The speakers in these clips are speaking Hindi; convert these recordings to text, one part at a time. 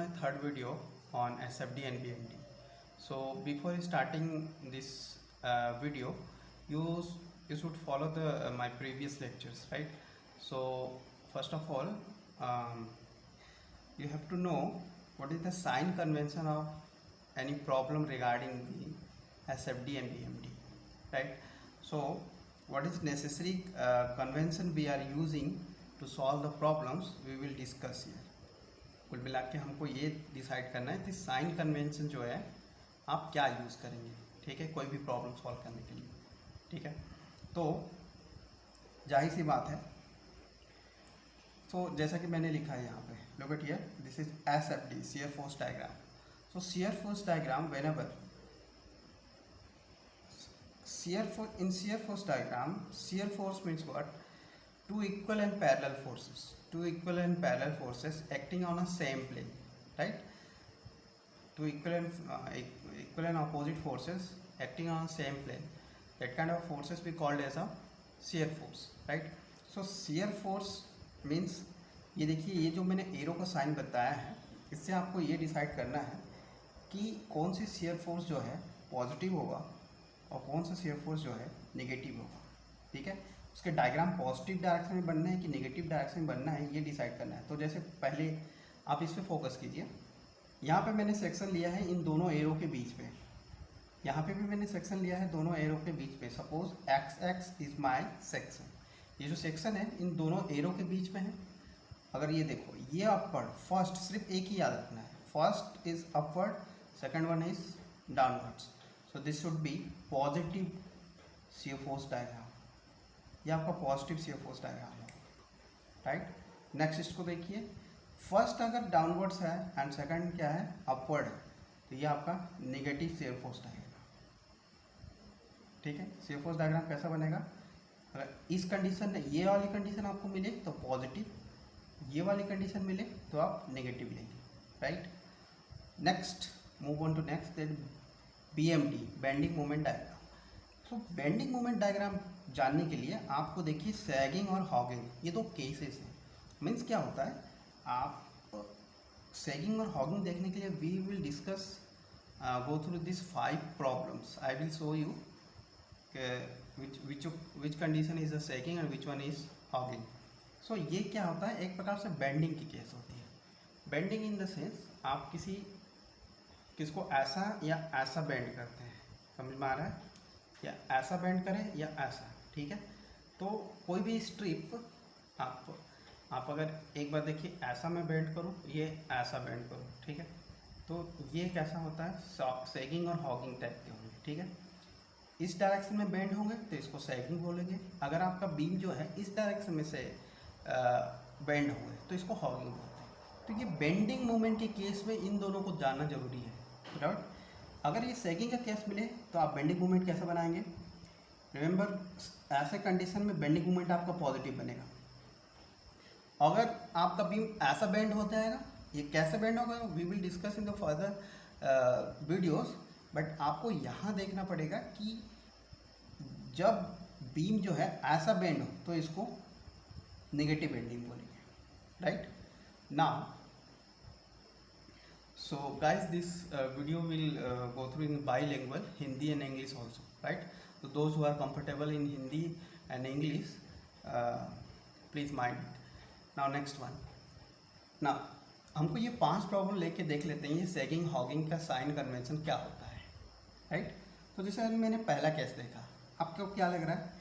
my third video on SFD and BMD. So before starting this video, you should follow the my previous lectures, right? So first of all, you have to know what is the sign convention of any problem regarding the SFD and BMD, right? So what is necessary convention we are using to solve the problems we will discuss here. कुल मिला के हमको ये डिसाइड करना है कि साइन कन्वेंशन जो है आप क्या यूज़ करेंगे, ठीक है, कोई भी प्रॉब्लम सॉल्व करने के लिए, ठीक है। तो जाहिर सी बात है, तो जैसा कि मैंने लिखा है यहाँ पे, look at here, this is SFD, shear force diagram. So shear force diagram, whenever in shear force diagram, shear force means what? Two equal and parallel forces acting on a same plane, right? Two equal and opposite forces acting on a same plane, that kind of forces we called as a shear force, right? So shear force means, ये देखिए, ये जो मैंने एरो का साइन बताया है, इससे आपको ये डिसाइड करना है कि कौन सी shear force जो है पॉजिटिव होगा और कौन सा shear force जो है नेगेटिव होगा, ठीक है। उसके डायग्राम पॉजिटिव डायरेक्शन में बनना है कि नेगेटिव डायरेक्शन में बनना है, ये डिसाइड करना है। तो जैसे पहले आप इस पे फोकस कीजिए, यहाँ पे मैंने सेक्शन लिया है इन दोनों एरो के बीच पे, यहाँ पे भी मैंने सेक्शन लिया है दोनों एरो के बीच पे। Suppose x x is my section, ये जो सेक्शन है इन दोनों एरो के बीच में है। अगर ये देखो, ये अपवर्ड, फर्स्ट सिर्फ एक ही याद रखना है, first is upward, second one is downwards. So this should be positive shear force diagram, ये आपका पॉजिटिव शियर फोर्स डायग्राम है, राइट। नेक्स्ट इसको देखिए, फर्स्ट अगर डाउनवर्ड्स है एंड सेकंड क्या है, अपवर्ड है, तो ये आपका नेगेटिव शियर फोर्स डायग्राम, ठीक है। शियर फोर्स डायग्राम कैसा बनेगा? अगर इस कंडीशन में ये वाली कंडीशन आपको मिले तो पॉजिटिव, ये वाली कंडीशन मिले तो आप नेगेटिव लेंगे, right. Next, move on to next, that BMD, bending moment diagram. तो बेंडिंग मोमेंट डायग्राम जानने के लिए आपको देखिए सैगिंग और हॉगिंग, ये दो केसेस हैं। मीन्स क्या होता है, आप सैगिंग और हॉगिंग देखने के लिए we will discuss go through this 5 problems. I will show you which condition is a sagging and which one is hogging. So ये क्या होता है, एक प्रकार से बेंडिंग की केस होती है। बेंडिंग इन द सेंस, आप किसको ऐसा या ऐसा बेंड करते हैं, समझ में आ रहा है, या ऐसा बेंड करें या ऐसा, ठीक है। तो कोई भी स्ट्रिप आप अगर एक बार देखिए, ऐसा मैं बेंड करूँ, ये ऐसा बेंड करूँ, ठीक है, तो ये कैसा होता है, सैगिंग और हॉगिंग टाइप के होंगे, ठीक है। इस डायरेक्शन में बेंड होंगे तो इसको सैगिंग बोलेंगे। अगर आपका बीम जो है इस डायरेक्शन में से बेंड हो गए तो इसको हॉगिंग बोलते हैं। तो ये बेंडिंग मोमेंट के केस में इन दोनों को जानना जरूरी है, राइट। अगर ये सैगिंग का केस मिले तो आप बेंडिंग मोमेंट कैसे बनाएंगे? रिमेंबर, ऐसे कंडीशन में बेंडिंग मोमेंट आपका पॉजिटिव बनेगा। अगर आपका बीम ऐसा बेंड हो जाएगा, ये कैसे बेंड होगा we will discuss in the further videos, but आपको यहाँ देखना पड़ेगा कि जब बीम जो है ऐसा बेंड हो तो इसको नेगेटिव बेंडिंग बोलेंगे, right. Now so guys, this video will go through in bilingual, Hindi and English also, right? So those who are comfortable in Hindi and English, please mind it. Now next one. Now हमको ये 5 प्रॉब्लम लेके देख लेते हैं, ये सैगिंग हॉगिंग का साइन कन्वेंशन क्या होता है, राइट। तो जैसे अभी मैंने पहला केस देखा, आपको क्या लग रहा है?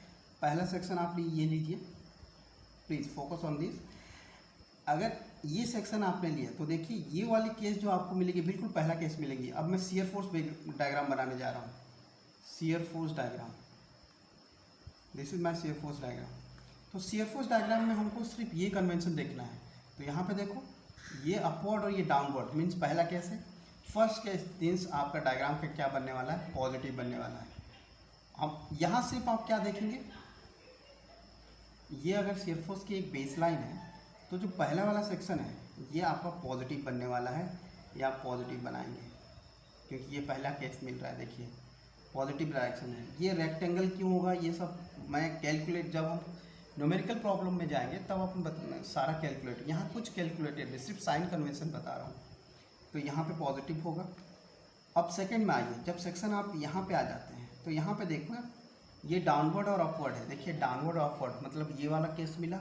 पहला सेक्शन आप ये लीजिए, प्लीज़ फोकस ऑन दिस। अगर ये सेक्शन आपने लिया तो देखिए ये वाली केस जो आपको मिलेगी, बिल्कुल पहला केस मिलेगी। अब मैं शियर फोर्स डायग्राम बनाने जा रहा हूँ, shear force diagram, this is my shear force diagram. तो शियर फोर्स डायग्राम में हमको सिर्फ ये कन्वेंशन देखना है। तो यहाँ पे देखो, ये अपवर्ड और ये डाउनवर्ड, मीन्स पहला केस है। फर्स्ट केस मीन्स आपका डायग्राम का क्या बनने वाला है, पॉजिटिव बनने वाला है। अब यहाँ सिर्फ आप क्या देखेंगे, ये अगर शियर फोर्स की एक बेस लाइन है तो जो पहला वाला सेक्शन है ये आपका पॉजिटिव बनने वाला है, ये आप पॉजिटिव बनाएंगे क्योंकि ये पहला केस मिल रहा है। देखिए पॉजिटिव डायरेक्शन है। ये रेक्टेंगल क्यों होगा, ये सब मैं कैलकुलेट, जब हम न्यूमेरिकल प्रॉब्लम में जाएंगे तब अपन सारा कैलकुलेट, यहाँ कुछ कैलकुलेटेड है, सिर्फ साइन कन्वेंशन बता रहा हूँ। तो यहाँ पे पॉजिटिव होगा। अब सेकंड में आइए, जब सेक्शन आप यहाँ पे आ जाते हैं तो यहाँ पे देखो ये डाउनवर्ड और अपवर्ड है। देखिए डाउनवर्ड और अपवर्ड मतलब ये वाला केस मिला,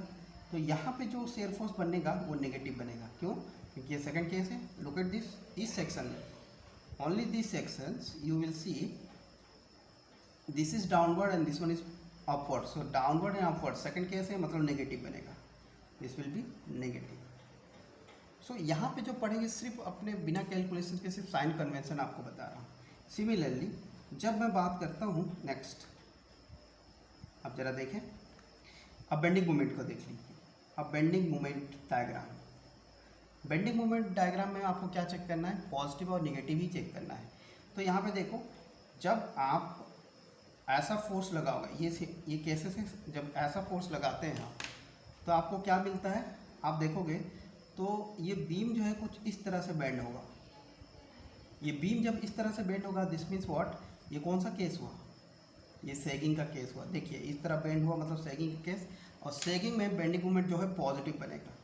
तो यहाँ पे जो शेयर फोर्स बनेगा वो नेगेटिव बनेगा। क्यों? क्योंकि ये सेकंड केस है। लुक एट दिस, इस सेक्शन में only this sections you will see this is downward and this one is upward. So downward and upward second case है, मतलब नेगेटिव बनेगा, दिस विल बी नेगेटिव। सो यहाँ पे जो पढ़ेंगे सिर्फ अपने बिना कैलकुलेशन के सिर्फ साइन कन्वेंशन आपको बता रहा हूँ। सिमिलरली जब मैं बात करता हूँ नेक्स्ट, अब जरा देखें, अब बेंडिंग मोमेंट को देख लीजिए। अब bending moment diagram, bending moment diagram में आपको क्या चेक करना है? पॉजिटिव और निगेटिव ही चेक करना है। तो यहाँ पे देखो, जब आप ऐसा फोर्स लगाओगे, ये केसेस है, जब ऐसा फोर्स लगाते हैं आप, तो आपको क्या मिलता है? आप देखोगे तो ये बीम जो है कुछ इस तरह से बेंड होगा। ये बीम जब इस तरह से बेंड होगा, दिस मीन्स व्हाट? ये कौन सा केस हुआ? ये सैगिंग का केस हुआ। देखिए इस तरह बेंड हुआ, मतलब सैगिंग का केस। और सैगिंग में बेंडिंग मोमेंट जो है पॉजिटिव बनेगा।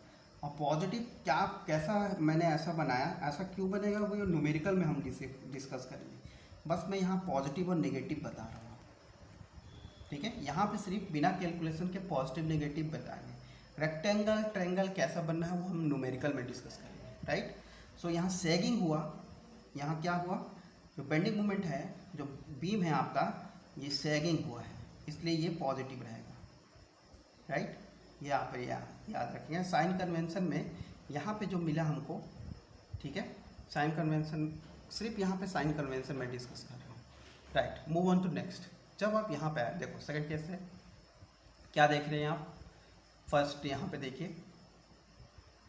और पॉजिटिव क्या, कैसा मैंने ऐसा बनाया, ऐसा क्यों बनेगा वो न्यूमेरिकल में हम डिस्कस करेंगे। बस मैं यहाँ पॉजिटिव और नेगेटिव बता रहा हूँ, ठीक है? यहाँ पे सिर्फ बिना कैलकुलेशन के पॉजिटिव नेगेटिव बताएंगे। रेक्टेंगल ट्रायंगल कैसा बनना है वो हम न्यूमेरिकल में डिस्कस करेंगे, राइट? सो यहाँ सैगिंग हुआ, यहाँ क्या हुआ? जो बेंडिंग मोमेंट है, जो बीम है आपका, ये सैगिंग हुआ है, इसलिए ये पॉजिटिव रहेगा, राइट? ये आप याद रखिए। साइन कन्वेंशन में यहाँ पे जो मिला हमको, ठीक है, साइन कन्वेंशन सिर्फ यहाँ पे साइन कन्वेंशन में डिस्कस कर रहा हूँ, right? Move on to next. जब आप यहाँ पे आए, देखो सेकंड केस है, क्या देख रहे हैं आप? फर्स्ट यहाँ पे देखिए,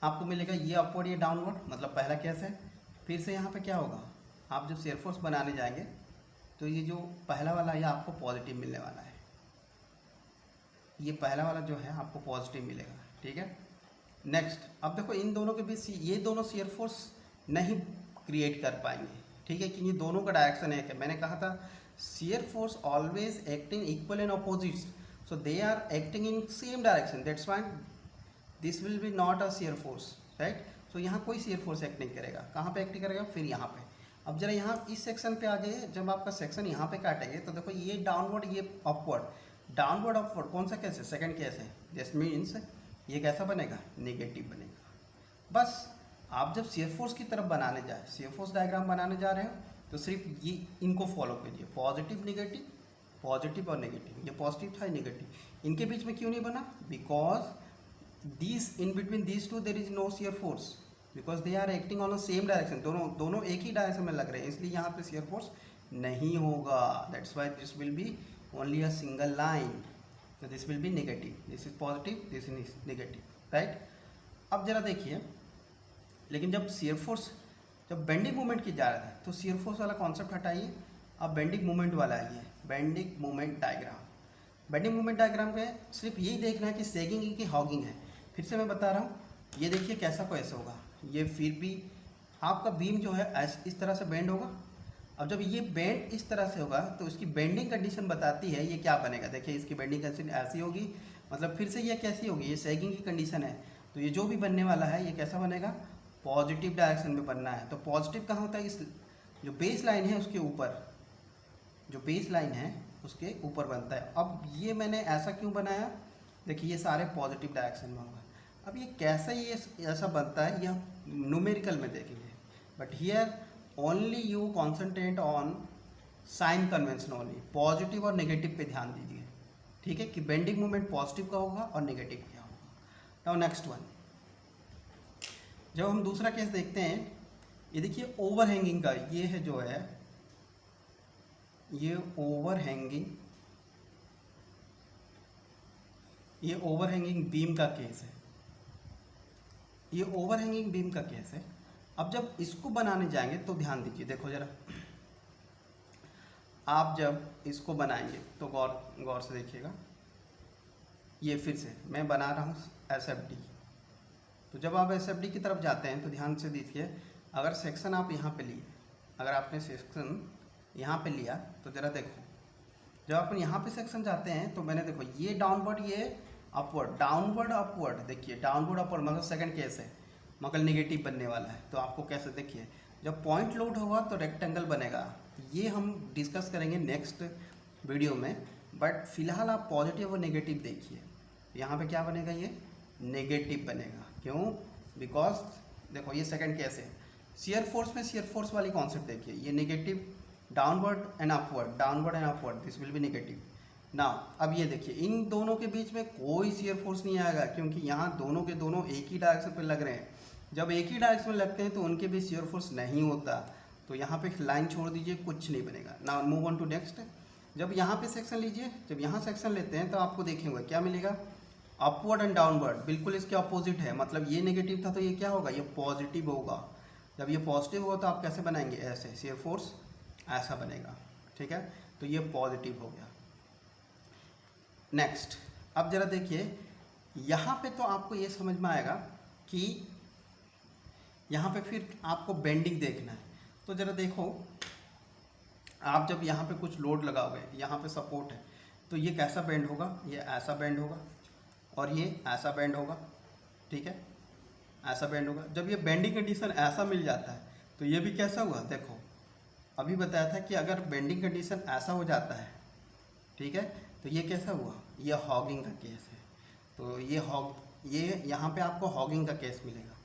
आपको मिलेगा ये अपवर्ड ये डाउनवर्ड, मतलब पहला केस है। फिर से यहाँ पे क्या होगा? आप जब शेयर फोर्स बनाने जाएंगे तो ये जो पहला वाला ये आपको पॉजिटिव मिलने वाला है। ये पहला वाला जो है आपको पॉजिटिव मिलेगा, ठीक है? नेक्स्ट, अब देखो इन दोनों के बीच ये दोनों शेयर फोर्स नहीं क्रिएट कर पाएंगे, ठीक है? क्योंकि दोनों का डायरेक्शन एक है। मैंने कहा था shear force always acting equal and opposites, so they are acting in same direction, that's why this will be not a shear force, right? so यहाँ कोई shear force एक्ट नहीं करेगा। कहाँ पे एक्ट करेगा? फिर यहाँ पे। अब जरा यहाँ इस सेक्शन पे आ जाइए, जब आपका सेक्शन यहाँ पे काटेंगे तो देखो ये डाउनवर्ड ये अपवर्ड, डाउनवर्ड अपवर्ड कौन सा केस है? सेकंड केस है। दिस मीन्स ये कैसा बनेगा? नेगेटिव बनेगा। बस आप जब शेयर फोर्स की तरफ बनाने जाए, शेयर फोर्स डायग्राम बनाने जा रहे हो, तो सिर्फ ये इनको फॉलो कीजिए, पॉजिटिव नेगेटिव, पॉजिटिव और नेगेटिव। ये पॉजिटिव था, नेगेटिव, इनके बीच में क्यों नहीं बना? Because this in between this two there is no shear force, because they are acting on the same direction. दोनों एक ही डायरेक्शन में लग रहे हैं, इसलिए यहाँ पे शेयर फोर्स नहीं होगा। That's why this will be only a single line, this will be negative, this is positive, this is negative, right? अब जरा देखिए, लेकिन जब शेयर फोर्स, जब बेंडिंग मोमेंट की जा रहा था, तो शेयर फोर्स वाला कॉन्सेप्ट हटाइए, अब बेंडिंग मोमेंट वाला आइए। Bending moment diagram, bending moment diagram पे सिर्फ यही देखना है कि सैगिंग की हॉगिंग है। फिर से मैं बता रहा हूँ, ये देखिए कैसा को ऐसा होगा, ये फिर भी आपका बीम जो है इस तरह से बेंड होगा। अब जब ये बेंड इस तरह से होगा तो इसकी बेंडिंग कंडीशन बताती है ये क्या बनेगा। देखिए इसकी बेंडिंग कंडीशन ऐसी होगी, मतलब फिर से ये कैसी होगी? ये सैगिंग की कंडीशन है, तो ये जो भी बनने वाला है ये कैसा बनेगा? पॉजिटिव डायरेक्शन में बनना है। तो पॉजिटिव कहाँ होता है? इस जो बेस लाइन है उसके ऊपर, जो बेस लाइन है उसके ऊपर बनता है। अब ये मैंने ऐसा क्यों बनाया? देखिए ये सारे पॉजिटिव डायरेक्शन में होगा। अब ये कैसा ये ऐसा बनता है, ये हम न्यूमेरिकल में देखेंगे, but here only you concentrate on sign convention only. Positive और नेगेटिव पे ध्यान दीजिए, ठीक है, कि बेंडिंग मोमेंट पॉजिटिव का होगा और नेगेटिव क्या होगा। नाउ नेक्स्ट वन, जब हम दूसरा केस देखते हैं, ये देखिए ओवरहैंगिंग का, ये है जो है ये ओवरहैंगिंग बीम का केस है। ये ओवरहैंगिंग बीम का केस है। अब जब इसको बनाने जाएंगे तो ध्यान दीजिए, देखो जरा, आप जब इसको बनाएंगे तो गौर से देखिएगा। ये फिर से मैं बना रहा हूँ SFD, तो जब आप SFD की तरफ जाते हैं तो ध्यान से देखिए, अगर सेक्शन आप यहाँ पे लिए, अगर आपने सेक्शन यहाँ पे लिया तो ज़रा देखो, जब अपन यहाँ पे सेक्शन जाते हैं तो मैंने देखो ये डाउनवर्ड ये अपवर्ड, डाउनवर्ड अपवर्ड, देखिए डाउनवर्ड अपवर्ड मतलब सेकंड केस है, मगर नेगेटिव बनने वाला है। तो आपको कैसे, देखिए जब पॉइंट लोड होगा तो रेक्टेंगल बनेगा। ये हम डिस्कस करेंगे नेक्स्ट वीडियो में, बट फिलहाल आप पॉजिटिव और नेगेटिव देखिए। यहाँ पे क्या बनेगा, ये नेगेटिव बनेगा। क्यों? बिकॉज देखो ये सेकंड केस है। शियर फोर्स में शियर फोर्स वाली कॉन्सेप्ट देखिए, ये negative downward and upward, this will be negative. ना अब ये देखिए, इन दोनों के बीच में कोई शियर फोर्स नहीं आएगा, क्योंकि यहाँ दोनों के दोनों एक ही डायरेक्शन पे लग रहे हैं। जब एक ही डायरेक्शन में लगते हैं तो उनके बीच शियर फोर्स नहीं होता, तो यहाँ पे लाइन छोड़ दीजिए, कुछ नहीं बनेगा। ना मूव ऑन टू नेक्स्ट। जब यहाँ पे सेक्शन लीजिए, जब यहाँ सेक्शन लेते हैं तो आपको देखेंगे क्या मिलेगा, अपवर्ड एंड डाउनवर्ड, बिल्कुल इसके अपोजिट है। मतलब ये नेगेटिव था तो ये क्या होगा, ये पॉजिटिव होगा। जब ये पॉजिटिव होगा तो आप कैसे बनाएंगे, ऐसे शियर फोर्स ऐसा बनेगा, ठीक है। तो ये पॉजिटिव हो गया। नेक्स्ट, अब जरा देखिए, यहाँ पे तो आपको ये समझ में आएगा कि यहाँ पे फिर आपको बेंडिंग देखना है। तो जरा देखो, आप जब यहाँ पे कुछ लोड लगाओगे, यहाँ पे सपोर्ट है, तो ये कैसा बेंड होगा, ये ऐसा बेंड होगा और ये ऐसा बेंड होगा, ठीक है, ऐसा बेंड होगा। जब ये बेंडिंग कंडीशन ऐसा मिल जाता है तो ये भी कैसा हुआ, देखो अभी बताया था कि अगर बेंडिंग कंडीशन ऐसा हो जाता है, ठीक है, तो ये कैसा हुआ, ये हॉगिंग का केस है। तो ये यहाँ पे आपको हॉगिंग का केस मिलेगा।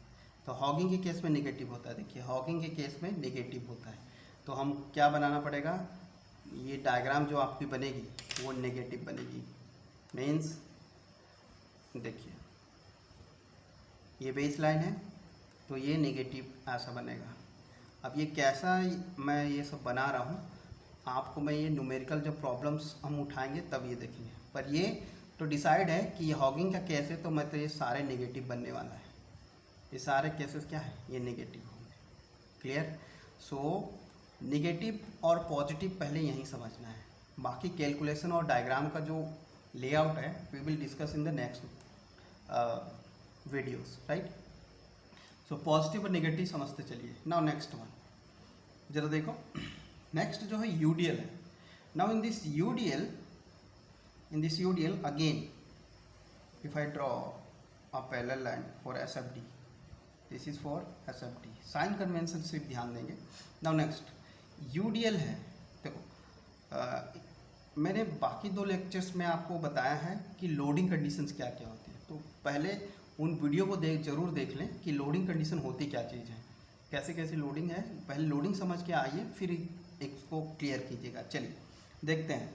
तो हॉगिंग के केस में नेगेटिव होता है। देखिए हॉगिंग के केस में नेगेटिव होता है, तो हम क्या बनाना पड़ेगा, ये डायग्राम जो आपकी बनेगी वो नेगेटिव बनेगी। मीन्स देखिए ये बेस लाइन है तो ये नेगेटिव ऐसा बनेगा। अब ये कैसा मैं ये सब बना रहा हूँ, आपको मैं ये न्यूमेरिकल जो प्रॉब्लम्स हम उठाएंगे तब ये देखेंगे। पर ये तो डिसाइड है कि ये हॉगिंग का केस है, तो मतलब ये सारे नेगेटिव बनने वाला है। ये सारे केसेस क्या है, ये नेगेटिव होंगे। क्लियर? सो नेगेटिव और पॉजिटिव पहले यहीं समझना है, बाकी कैलकुलेशन और डायग्राम का जो लेआउट है we will discuss in the next videos, right. So positive और नेगेटिव समझते चलिए। नाउ नेक्स्ट वन, जरा देखो, नेक्स्ट जो है यूडीएल है। Now in this UDL again if I draw a parallel line for SFD, this is for SFD, sign convention सिर्फ ध्यान देंगे। नाउ नेक्स्ट यूडीएल है। देखो मैंने बाकी दो लेक्चर्स में आपको बताया है कि लोडिंग कंडीशंस क्या क्या होती है, तो पहले उन वीडियो को जरूर देख लें कि लोडिंग कंडीशन होती क्या चीज़ है, कैसे कैसे लोडिंग है। पहले लोडिंग समझ के आइए, फिर इसको क्लियर कीजिएगा। चलिए देखते हैं।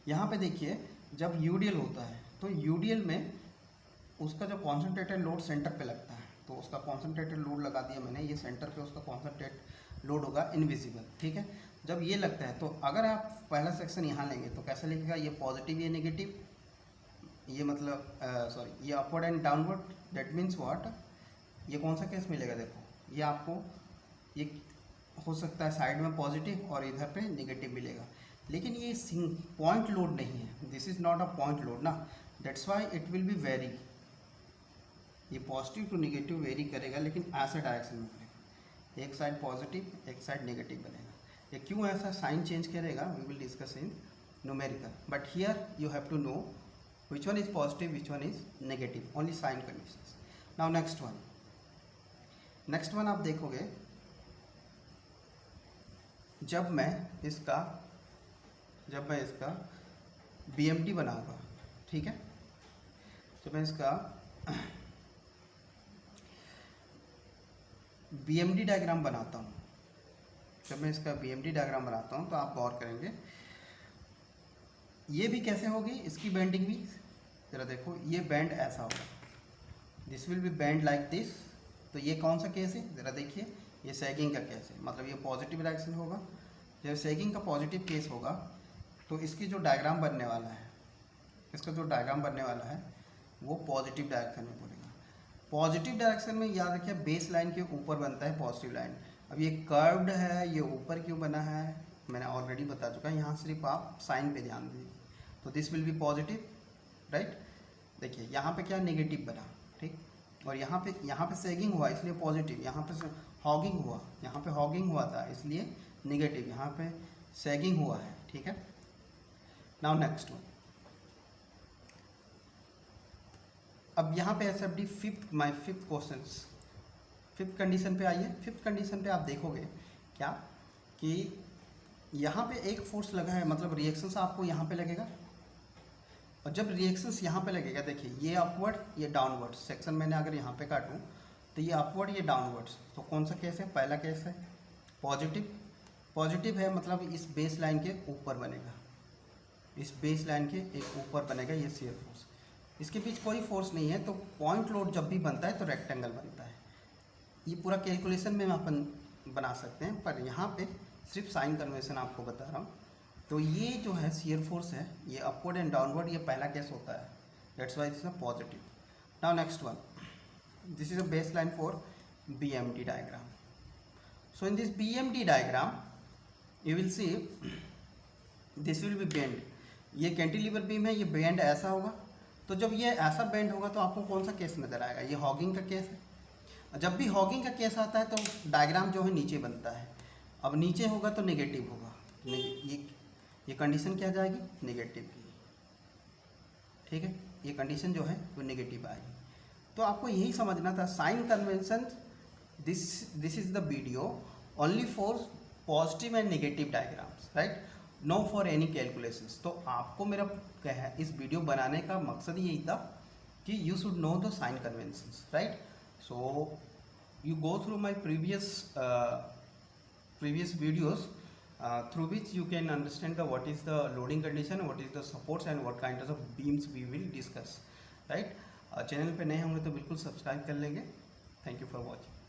यहाँ पे देखिए, जब यूडीएल होता है तो यूडीएल में उसका जो कॉन्सेंट्रेटेड लोड सेंटर पे लगता है, तो उसका कॉन्सेंट्रेटेड लोड लगा दिया मैंने, ये सेंटर पे उसका कॉन्सेंट्रेट लोड होगा इनविजिबल, ठीक है। जब ये लगता है तो अगर आप पहला सेक्शन यहाँ लेंगे तो कैसे लिखेगा, ये पॉजिटिव ये नेगेटिव, ये मतलब सॉरी ये upward and downward, that means what, ये कौन सा केस मिलेगा, देखो ये आपको ये हो सकता है साइड में पॉजिटिव और इधर पे नेगेटिव मिलेगा, लेकिन ये पॉइंट लोड नहीं है, this is not a point load ना, that's why it will be very, ये पॉजिटिव टू नेगेटिव वेरी करेगा, लेकिन ऐसे डायरेक्शन में करेगा, एक साइड पॉजिटिव एक साइड नेगेटिव बनेगा। ये क्यों ऐसा साइन चेंज करेगा, we will discuss in numerical, but here you have to know which one is positive, which one is negative, only sign conditions. Now next one आप देखोगे, जब मैं इसका BMT बनाऊंगा, ठीक है, जब मैं इसका BMD डायग्राम बनाता हूँ, जब मैं इसका BMD डायग्राम बनाता हूँ तो आप गौर करेंगे ये भी कैसे होगी, इसकी बेंडिंग भी जरा देखो, ये बेंड ऐसा होगा, this will be bend like this. तो ये कौन सा केस है, जरा देखिए, ये सैगिंग का केस है, मतलब ये पॉजिटिव डायरेक्शन होगा। जब सैगिंग का पॉजिटिव केस होगा तो इसकी जो डायग्राम बनने वाला है, इसका जो डायग्राम बनने वाला है वो पॉजिटिव डायरेक्शन में बनेगा। पॉजिटिव डायरेक्शन में याद रखिए बेस लाइन के ऊपर बनता है पॉजिटिव लाइन। अब ये कर्व्ड है, ये ऊपर क्यों बना है मैंने ऑलरेडी बता चुका है, यहाँ सिर्फ आप साइन पे ध्यान दीजिए। तो this will be positive, right. देखिए यहाँ पे क्या नेगेटिव बना, ठीक, और यहाँ पे सैगिंग हुआ इसलिए पॉजिटिव, यहाँ पे हॉगिंग हुआ, यहाँ पे हॉगिंग हुआ था इसलिए नेगेटिव, यहाँ पे सैगिंग हुआ है, ठीक है। नाउ नेक्स्ट वन, अब यहाँ पे एसएफडी फिफ्थ फिफ्थ कंडीशन पे आइए। फिफ्थ कंडीशन पे आप देखोगे क्या कि यहाँ पे एक फोर्स लगा है, मतलब रिएक्शंस आपको यहाँ पे लगेगा, और जब रिएक्शंस यहाँ पे लगेगा, देखिए ये अपवर्ड ये डाउनवर्ड सेक्शन मैंने अगर यहाँ पे काटूँ तो ये अपवर्ड ये डाउनवर्ड्स, तो कौन सा केस है? पहला केस है पॉजिटिव। पॉजिटिव है मतलब इस बेस लाइन के ऊपर बनेगा, इस बेस लाइन के एक ऊपर बनेगा ये शियर फोर्स। इसके बीच कोई फोर्स नहीं है, तो पॉइंट लोड जब भी बनता है तो रेक्टेंगल बनता है। ये पूरा कैलकुलेशन में अपन बना सकते हैं, पर यहाँ पे सिर्फ साइन कन्वेंशन आपको बता रहा हूँ। तो ये जो है शियर फोर्स है, ये अपवर्ड एंड डाउनवर्ड, ये पहला केस होता है, that's why it's a positive. Now next one, this is a base line for BMT diagram. So in this BMT diagram you will see this will be bend. ये कैंटिलीवर बीम है, ये बेंड ऐसा होगा। तो जब ये ऐसा बेंड होगा तो आपको कौन सा केस नज़र आएगा? ये हॉगिंग का केस है। जब भी हॉगिंग का केस आता है तो डायग्राम जो है नीचे बनता है। अब नीचे होगा तो नेगेटिव होगा, ये कंडीशन क्या जाएगी? नेगेटिव की, ठीक है, ये कंडीशन जो है वो नेगेटिव आएगी। तो आपको यही समझना था, sign convention, this is the video only for positive and negative diagrams, right, no for any calculations. तो आपको मेरा क्या है, इस वीडियो बनाने का मकसद यही था कि you should know the sign conventions, right. So you go through my previous videos through which you can understand what is the loading condition, what is the supports and what kind of beams we will discuss, right। Channel पे नए होंगे तो बिल्कुल सब्सक्राइब कर लेंगे। Thank you for watching.